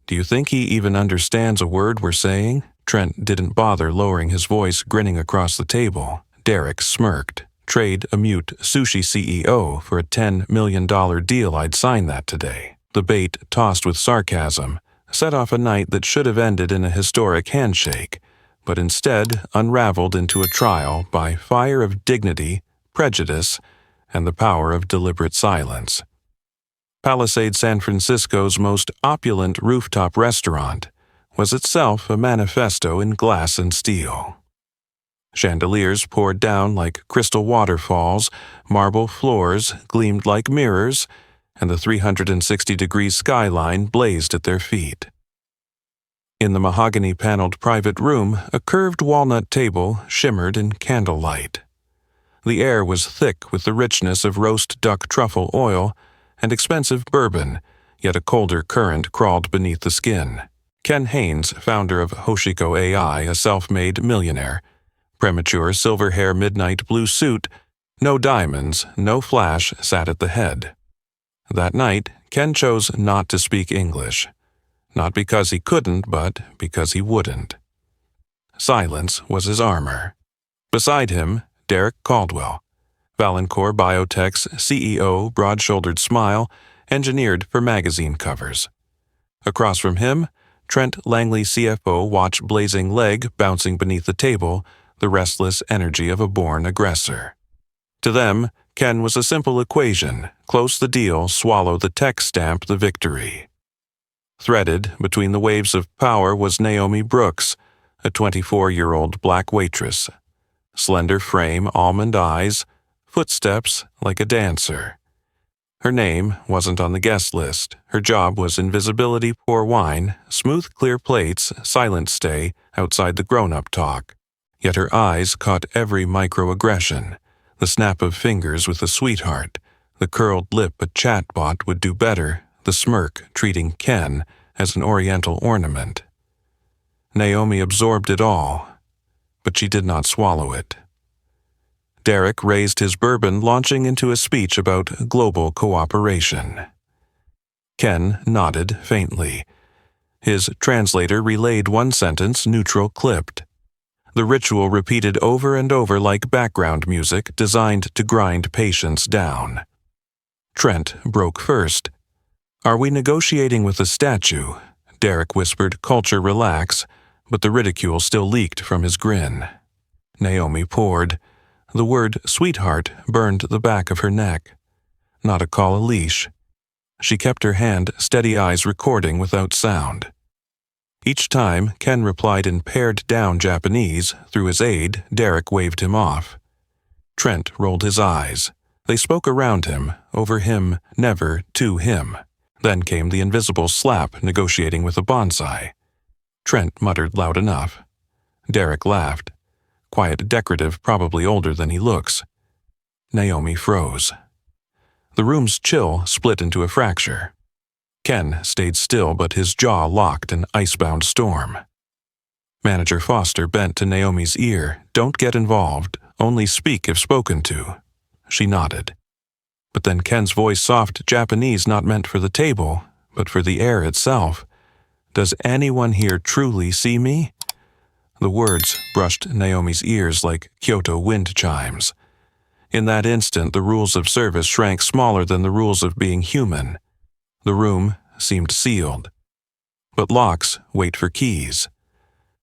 Do you think he even understands a word we're saying? Trent didn't bother lowering his voice, grinning across the table. Derek smirked. Trade a mute sushi CEO for a $10 million deal, I'd sign that today. The bait, tossed with sarcasm, set off a night that should have ended in a historic handshake, but instead unraveled into a trial by fire of dignity, prejudice, and the power of deliberate silence. Palisade San Francisco's most opulent rooftop restaurant was itself a manifesto in glass and steel. Chandeliers poured down like crystal waterfalls, marble floors gleamed like mirrors, and the 360-degree skyline blazed at their feet. In the mahogany-paneled private room, a curved walnut table shimmered in candlelight. The air was thick with the richness of roast duck truffle oil and expensive bourbon, yet a colder current crawled beneath the skin. Ken Haynes, founder of Hoshiko AI, a self-made millionaire, premature silver hair midnight blue suit, no diamonds, no flash, sat at the head. That night, Ken chose not to speak English. Not because he couldn't, but because he wouldn't. Silence was his armor. Beside him, Derek Caldwell, Valencore Biotech's CEO, broad-shouldered smile, engineered for magazine covers. Across from him, Trent Langley, CFO, watch blazing leg bouncing beneath the table, the restless energy of a born aggressor. To them, Ken was a simple equation: close the deal, swallow the tech stamp, the victory. Threaded between the waves of power was Naomi Brooks, a 24-year-old black waitress. Slender frame, almond eyes, footsteps like a dancer. Her name wasn't on the guest list. Her job was invisibility, pour wine, smooth clear plates, silent stay outside the grown-up talk. Yet her eyes caught every microaggression, the snap of fingers with a sweetheart, the curled lip a chatbot would do better, the smirk treating Ken as an oriental ornament. Naomi absorbed it all, but she did not swallow it. Derek raised his bourbon, launching into a speech about global cooperation. Ken nodded faintly. His translator relayed one sentence, neutral clipped. The ritual repeated over and over like background music designed to grind patience down. Trent broke first. "Are we negotiating with a statue?" Derek whispered, "Culture relax," but the ridicule still leaked from his grin. Naomi poured. The word sweetheart burned the back of her neck. Not a call a leash. She kept her hand, steady eyes recording without sound. Each time Ken replied in pared-down Japanese, through his aide, Derek waved him off. Trent rolled his eyes. They spoke around him, over him, never to him. Then came the invisible slap, negotiating with a bonsai. Trent muttered loud enough. Derek laughed. Quiet, decorative, probably older than he looks. Naomi froze. The room's chill split into a fracture. Ken stayed still, but his jaw locked in icebound storm. Manager Foster bent to Naomi's ear. "Don't get involved. Only speak if spoken to." She nodded. But then Ken's voice, soft Japanese, not meant for the table, but for the air itself. "Does anyone here truly see me?" The words brushed Naomi's ears like Kyoto wind chimes. In that instant, the rules of service shrank smaller than the rules of being human. The room seemed sealed. But locks wait for keys.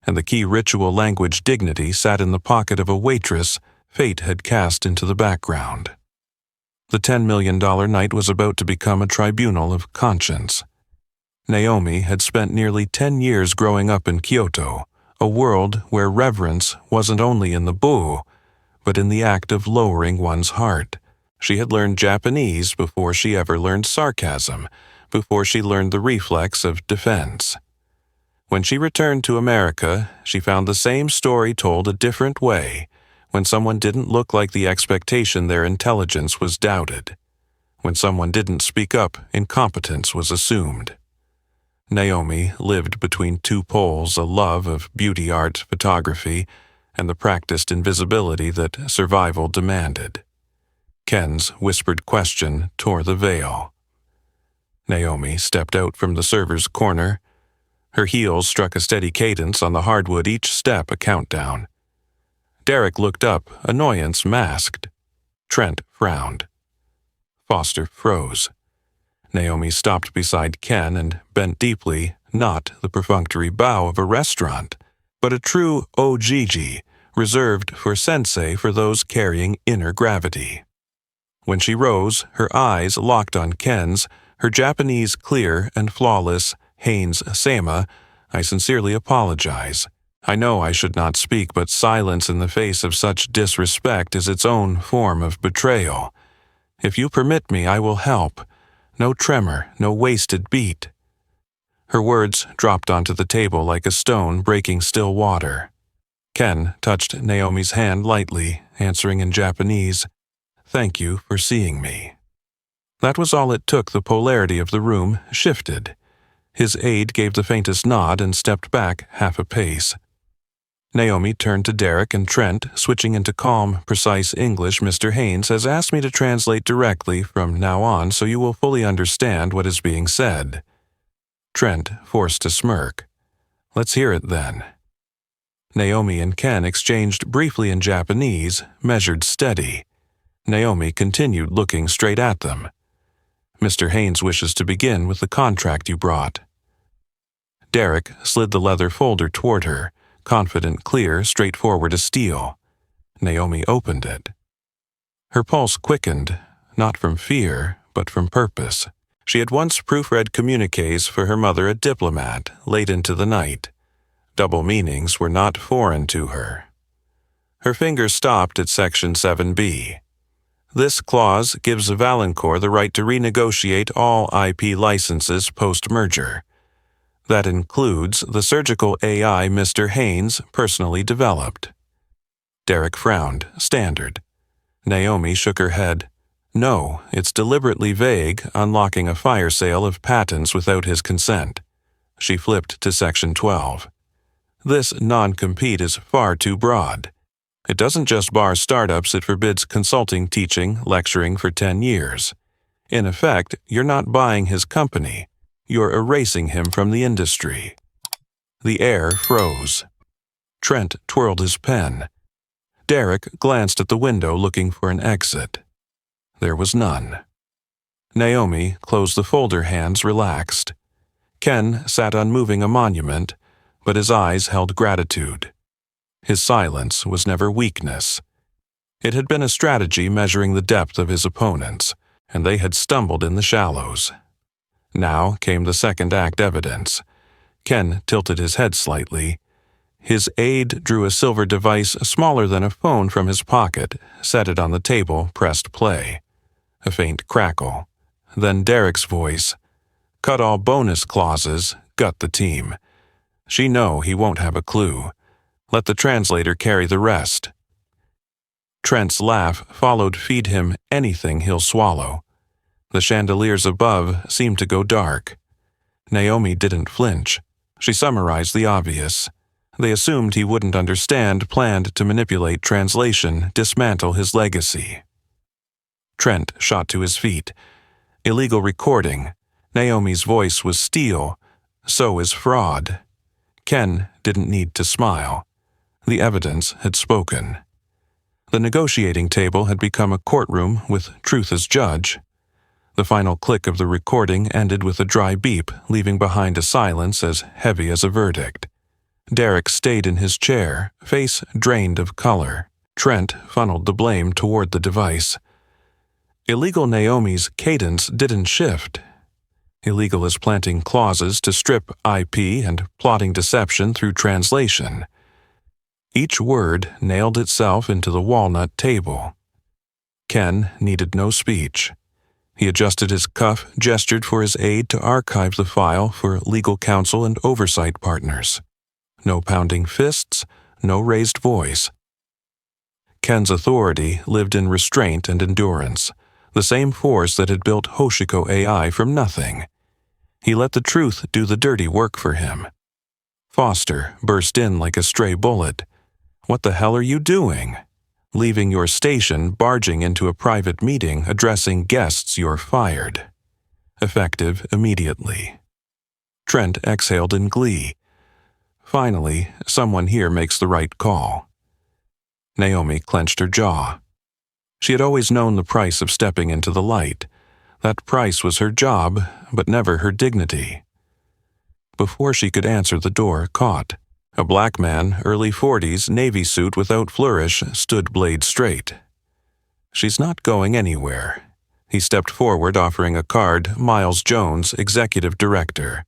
And the key ritual language dignity sat in the pocket of a waitress fate had cast into the background. The $10 million night was about to become a tribunal of conscience. Naomi had spent nearly 10 years growing up in Kyoto, a world where reverence wasn't only in the bu, but in the act of lowering one's heart. She had learned Japanese before she ever learned sarcasm, before she learned the reflex of defense. When she returned to America, she found the same story told a different way. When someone didn't look like the expectation, their intelligence was doubted. When someone didn't speak up, incompetence was assumed. Naomi lived between two poles, a love of beauty art photography and the practiced invisibility that survival demanded. Ken's whispered question tore the veil. Naomi stepped out from the server's corner. Her heels struck a steady cadence on the hardwood, each step a countdown. Derek looked up, annoyance masked. Trent frowned. Foster froze. Naomi stopped beside Ken and bent deeply, not the perfunctory bow of a restaurant, but a true ojiji, reserved for sensei for those carrying inner gravity. When she rose, her eyes locked on Ken's, her Japanese clear and flawless. Haynes Sama, I sincerely apologize. I know I should not speak, but silence in the face of such disrespect is its own form of betrayal. If you permit me, I will help. No tremor, no wasted beat. Her words dropped onto the table like a stone breaking still water. Ken touched Naomi's hand lightly, answering in Japanese, "Thank you for seeing me." That was all it took. The polarity of the room shifted. His aide gave the faintest nod and stepped back half a pace. Naomi turned to Derek and Trent, switching into calm, precise English. "Mr. Haynes has asked me to translate directly from now on so you will fully understand what is being said." Trent forced a smirk. "Let's hear it then." Naomi and Ken exchanged briefly in Japanese, measured steady. Naomi continued looking straight at them. "Mr. Haynes wishes to begin with the contract you brought." Derek slid the leather folder toward her, confident, clear, straightforward as steel. Naomi opened it. Her pulse quickened, not from fear, but from purpose. She had once proofread communiques for her mother, a diplomat, late into the night. Double meanings were not foreign to her. Her fingers stopped at Section 7B. This clause gives Valancourt the right to renegotiate all IP licenses post-merger. That includes the surgical AI Mr. Haynes personally developed. Derek frowned, standard. Naomi shook her head. "No, it's deliberately vague, unlocking a fire sale of patents without his consent." She flipped to Section 12. "This non-compete is far too broad. It doesn't just bar startups, it forbids consulting, teaching, lecturing for 10 years. In effect, you're not buying his company. You're erasing him from the industry." The air froze. Trent twirled his pen. Derek glanced at the window looking for an exit. There was none. Naomi closed the folder, hands relaxed. Ken sat unmoving, a monument, but his eyes held gratitude. His silence was never weakness. It had been a strategy measuring the depth of his opponents, and they had stumbled in the shallows. Now came the second act evidence. Ken tilted his head slightly. His aide drew a silver device smaller than a phone from his pocket, set it on the table, pressed play. A faint crackle. Then Derek's voice. "Cut all bonus clauses, gut the team. She know he won't have a clue. Let the translator carry the rest." Trent's laugh followed. "Feed him anything he'll swallow." The chandeliers above seemed to go dark. Naomi didn't flinch. She summarized the obvious. They assumed he wouldn't understand, planned to manipulate translation, dismantle his legacy. Trent shot to his feet. Illegal recording. Naomi's voice was steel. So is fraud. Ken didn't need to smile. The evidence had spoken. The negotiating table had become a courtroom with truth as judge. The final click of the recording ended with a dry beep, leaving behind a silence as heavy as a verdict. Derek stayed in his chair, face drained of color. Trent funneled the blame toward the device. Illegal Naomi's cadence didn't shift. Illegal as planting clauses to strip IP and plotting deception through translation. Each word nailed itself into the walnut table. Ken needed no speech. He adjusted his cuff, gestured for his aide to archive the file for legal counsel and oversight partners. No pounding fists, no raised voice. Ken's authority lived in restraint and endurance, the same force that had built Hoshiko AI from nothing. He let the truth do the dirty work for him. Foster burst in like a stray bullet. "What the hell are you doing? Leaving your station, barging into a private meeting, addressing guests, you're fired." Effective immediately. Trent exhaled in glee. Finally, someone here makes the right call. Naomi clenched her jaw. She had always known the price of stepping into the light. That price was her job, but never her dignity. Before she could answer, the door caught. A black man, early 40s, navy suit without flourish, stood blade straight. "She's not going anywhere." He stepped forward, offering a card. Miles Jones, Executive Director.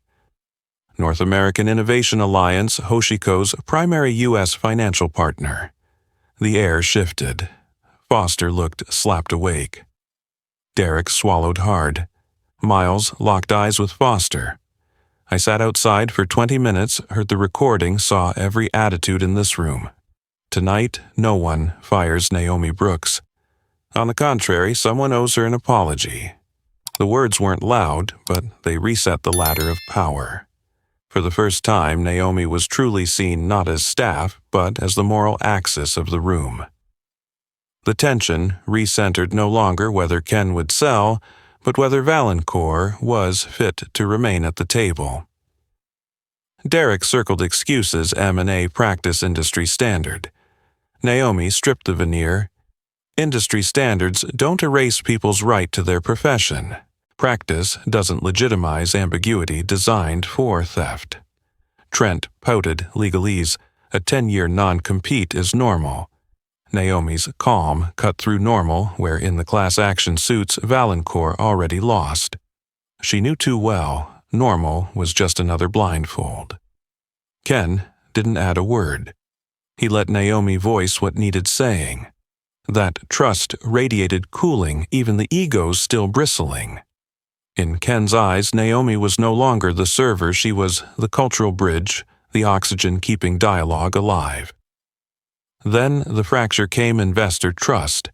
North American Innovation Alliance, Hoshiko's primary U.S. financial partner. The air shifted. Foster looked slapped awake. Derek swallowed hard. Miles locked eyes with Foster. "I sat outside for 20 minutes, heard the recording, saw every attitude in this room. Tonight, no one fires Naomi Brooks. On the contrary, someone owes her an apology." The words weren't loud, but they reset the ladder of power. For the first time, Naomi was truly seen not as staff, but as the moral axis of the room. The tension recentered no longer whether Ken would sell, but whether Valancourt was fit to remain at the table. Derek circled excuses M&A practice industry standard. Naomi stripped the veneer. Industry standards don't erase people's right to their profession. Practice doesn't legitimize ambiguity designed for theft. Trent pouted legalese. A 10-year non-compete is normal. Naomi's calm cut through normal, where in the class action suits Valancourt already lost. She knew too well, normal was just another blindfold. Ken didn't add a word. He let Naomi voice what needed saying. That trust radiated cooling, even the egos still bristling. In Ken's eyes, Naomi was no longer the server, she was the cultural bridge, the oxygen keeping dialogue alive. Then the fracture came: investor trust.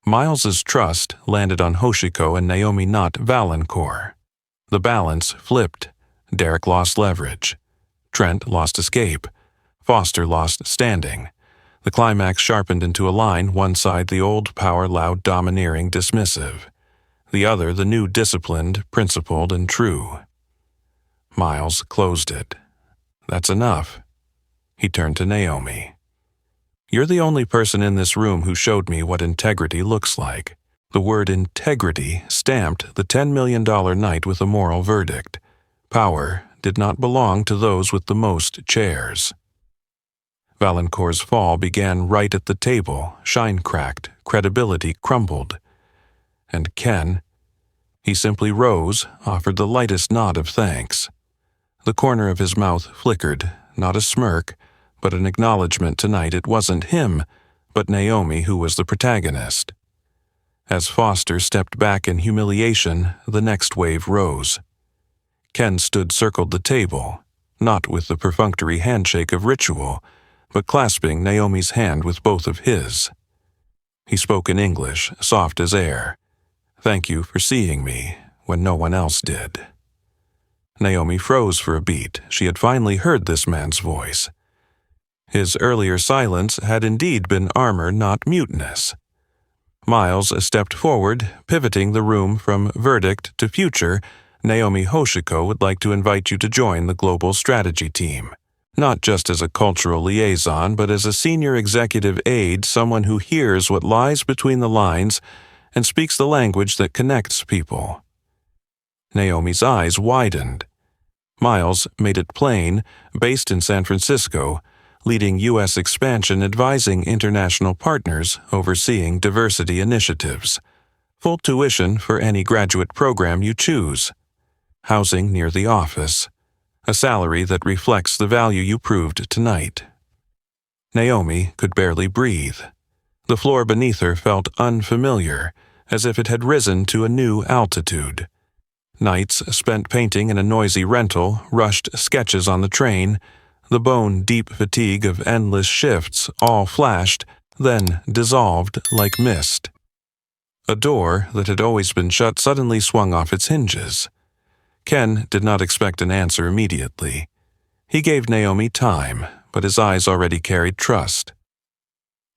Miles's trust landed on Hoshiko and Naomi, not Valancourt. The balance flipped. Derek lost leverage. Trent lost escape. Foster lost standing. The climax sharpened into a line, one side the old power, loud, domineering, dismissive. The other the new, disciplined, principled, and true. Miles closed it. "That's enough." He turned to Naomi. "You're the only person in this room who showed me what integrity looks like." The word integrity stamped the $10 million night with a moral verdict. Power did not belong to those with the most chairs. Valancourt's fall began right at the table, shine cracked, credibility crumbled. And Ken, he simply rose, offered the lightest nod of thanks. The corner of his mouth flickered, not a smirk, but an acknowledgement tonight it wasn't him, but Naomi who was the protagonist. As Foster stepped back in humiliation, the next wave rose. Ken circled the table, not with the perfunctory handshake of ritual, but clasping Naomi's hand with both of his. He spoke in English, soft as air. "Thank you for seeing me when no one else did." Naomi froze for a beat. She had finally heard this man's voice. His earlier silence had indeed been armor, not muteness. Miles stepped forward, pivoting the room from verdict to future. "Naomi Hoshiko would like to invite you to join the global strategy team. Not just as a cultural liaison, but as a senior executive aide, someone who hears what lies between the lines and speaks the language that connects people." Naomi's eyes widened. Miles made it plain, based in San Francisco, leading U.S. expansion, advising international partners, overseeing diversity initiatives. Full tuition for any graduate program you choose. Housing near the office. A salary that reflects the value you proved tonight. Naomi could barely breathe. The floor beneath her felt unfamiliar, as if it had risen to a new altitude. Nights spent painting in a noisy rental, rushed sketches on the train, the bone-deep fatigue of endless shifts all flashed, then dissolved like mist. A door that had always been shut suddenly swung off its hinges. Ken did not expect an answer immediately. He gave Naomi time, but his eyes already carried trust.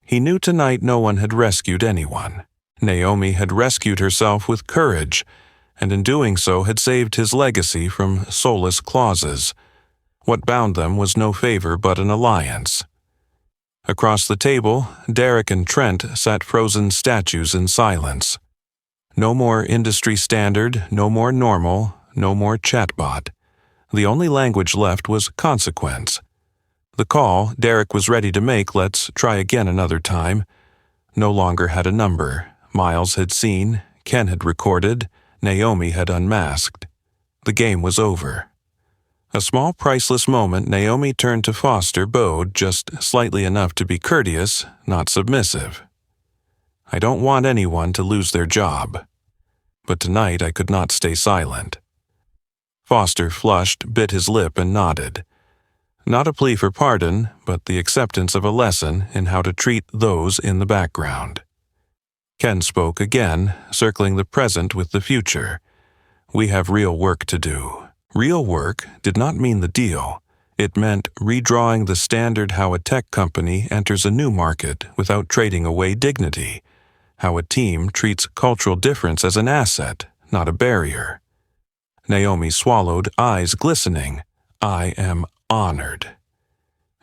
He knew tonight no one had rescued anyone. Naomi had rescued herself with courage, and in doing so had saved his legacy from soulless clauses. What bound them was no favor but an alliance. Across the table, Derek and Trent sat frozen statues in silence. No more industry standard, no more normal, no more chatbot. The only language left was consequence. The call Derek was ready to make, let's try again another time, no longer had a number. Miles had seen, Ken had recorded, Naomi had unmasked. The game was over. A small priceless moment, Naomi turned to Foster, bowed just slightly enough to be courteous, not submissive. I don't want anyone to lose their job. But tonight I could not stay silent. Foster flushed, bit his lip, and nodded. Not a plea for pardon, but the acceptance of a lesson in how to treat those in the background. Ken spoke again, circling the present with the future. We have real work to do. Real work did not mean the deal. It meant redrawing the standard how a tech company enters a new market without trading away dignity, how a team treats cultural difference as an asset, not a barrier. Naomi swallowed, eyes glistening. I am honored.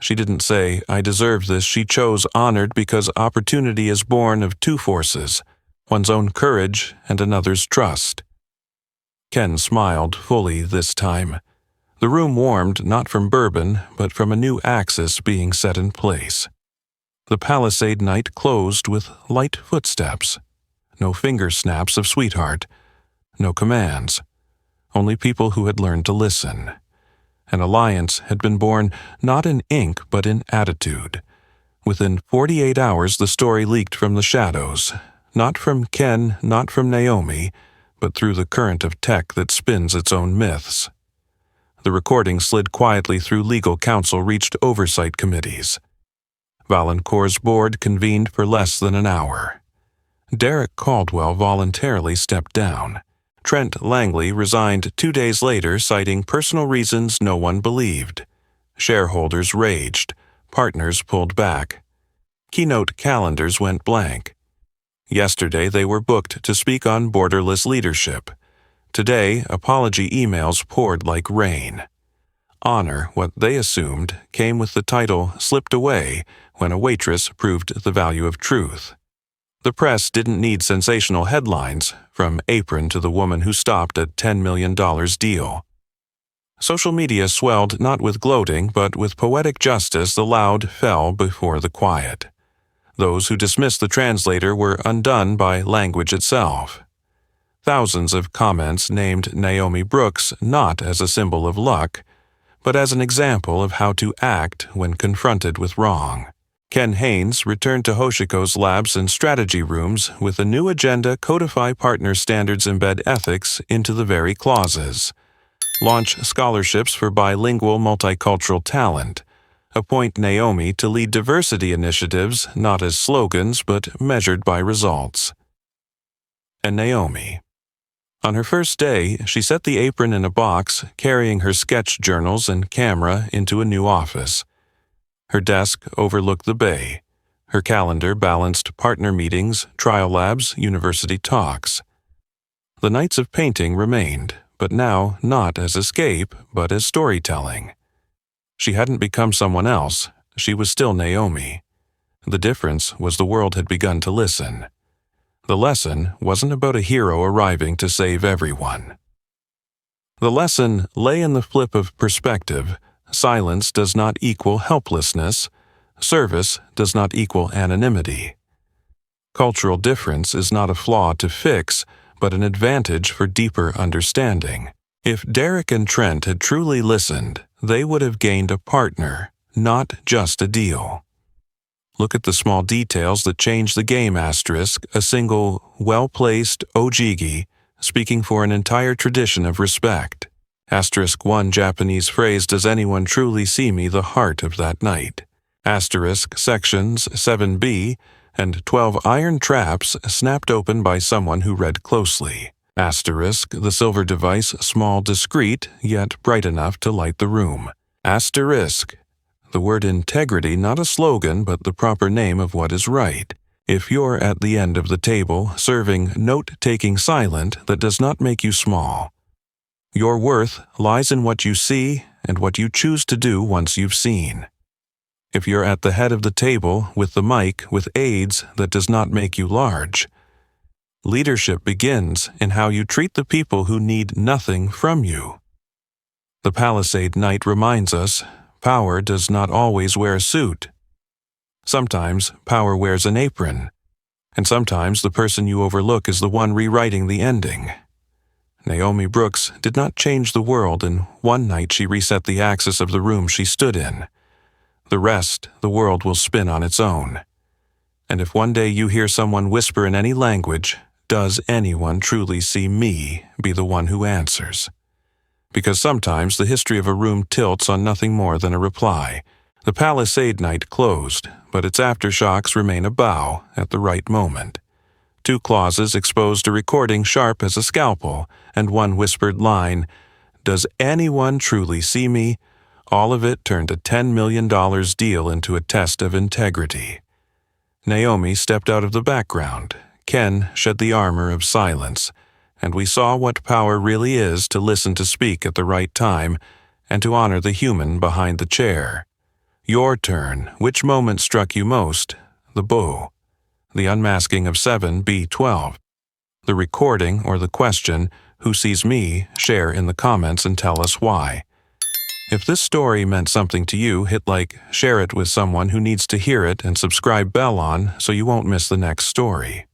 She didn't say, I deserve this. She chose honored because opportunity is born of two forces, one's own courage and another's trust. Ken smiled fully this time. The room warmed not from bourbon, but from a new axis being set in place. The Palisade night closed with light footsteps. No finger snaps of sweetheart. No commands. Only people who had learned to listen. An alliance had been born not in ink but in attitude. Within 48 hours the story leaked from the shadows, not from Ken, not from Naomi, but through the current of tech that spins its own myths. The recording slid quietly through legal counsel, reached oversight committees. Valancourt's board convened for less than an hour. Derek Caldwell voluntarily stepped down. Trent Langley resigned 2 days later, citing personal reasons no one believed. Shareholders raged. Partners pulled back. Keynote calendars went blank. Yesterday they were booked to speak on borderless leadership. Today, apology emails poured like rain. Honor, what they assumed, came with the title slipped away when a waitress proved the value of truth. The press didn't need sensational headlines, from Apron to the woman who stopped a $10 million deal. Social media swelled not with gloating, but with poetic justice. The loud fell before the quiet. Those who dismissed the translator were undone by language itself. Thousands of comments named Naomi Brooks not as a symbol of luck, but as an example of how to act when confronted with wrong. Ken Haynes returned to Hoshiko's labs and strategy rooms with a new agenda: codify partner standards, embed ethics into the very clauses. Launch scholarships for bilingual multicultural talent. Appoint Naomi to lead diversity initiatives, not as slogans, but measured by results. And Naomi. On her first day, she set the apron in a box, carrying her sketch journals and camera into a new office. Her desk overlooked the bay. Her calendar balanced partner meetings, trial labs, university talks. The nights of painting remained, but now not as escape, but as storytelling. She hadn't become someone else. She was still Naomi. The difference was the world had begun to listen. The lesson wasn't about a hero arriving to save everyone. The lesson lay in the flip of perspective. Silence does not equal helplessness. Service does not equal anonymity. Cultural difference is not a flaw to fix, but an advantage for deeper understanding. If Derek and Trent had truly listened, they would have gained a partner, not just a deal. Look at the small details that change the game. A single, well-placed ojigi, speaking for an entire tradition of respect. One Japanese phrase, does anyone truly see me, the heart of that night. Sections 7b and 12 iron traps snapped open by someone who read closely. The silver device, small, discreet, yet bright enough to light the room. The word integrity, not a slogan, but the proper name of what is right. If you're at the end of the table serving note-taking silent that does not make you small. Your worth lies in what you see and what you choose to do once you've seen. If you're at the head of the table with the mic with aids that does not make you large. Leadership begins in how you treat the people who need nothing from you. The Palisade Night reminds us, power does not always wear a suit. Sometimes power wears an apron, and sometimes the person you overlook is the one rewriting the ending. Naomi Brooks did not change the world in one night she reset the axis of the room she stood in. The rest, the world will spin on its own. And if one day you hear someone whisper in any language, "Does anyone truly see me?" be the one who answers. Because sometimes the history of a room tilts on nothing more than a reply. The Palisade Night closed, but its aftershocks remain a bow at the right moment. 2 clauses exposed a recording sharp as a scalpel, and one whispered line, "Does anyone truly see me?" All of it turned a $10 million deal into a test of integrity. Naomi stepped out of the background. Ken shed the armor of silence, and we saw what power really is to listen to speak at the right time and to honor the human behind the chair. Your turn. Which moment struck you most? The bow. The unmasking of 7B12. The recording or the question, "Who sees me?" Share in the comments and tell us why. If this story meant something to you, hit like, share it with someone who needs to hear it, and subscribe bell on so you won't miss the next story.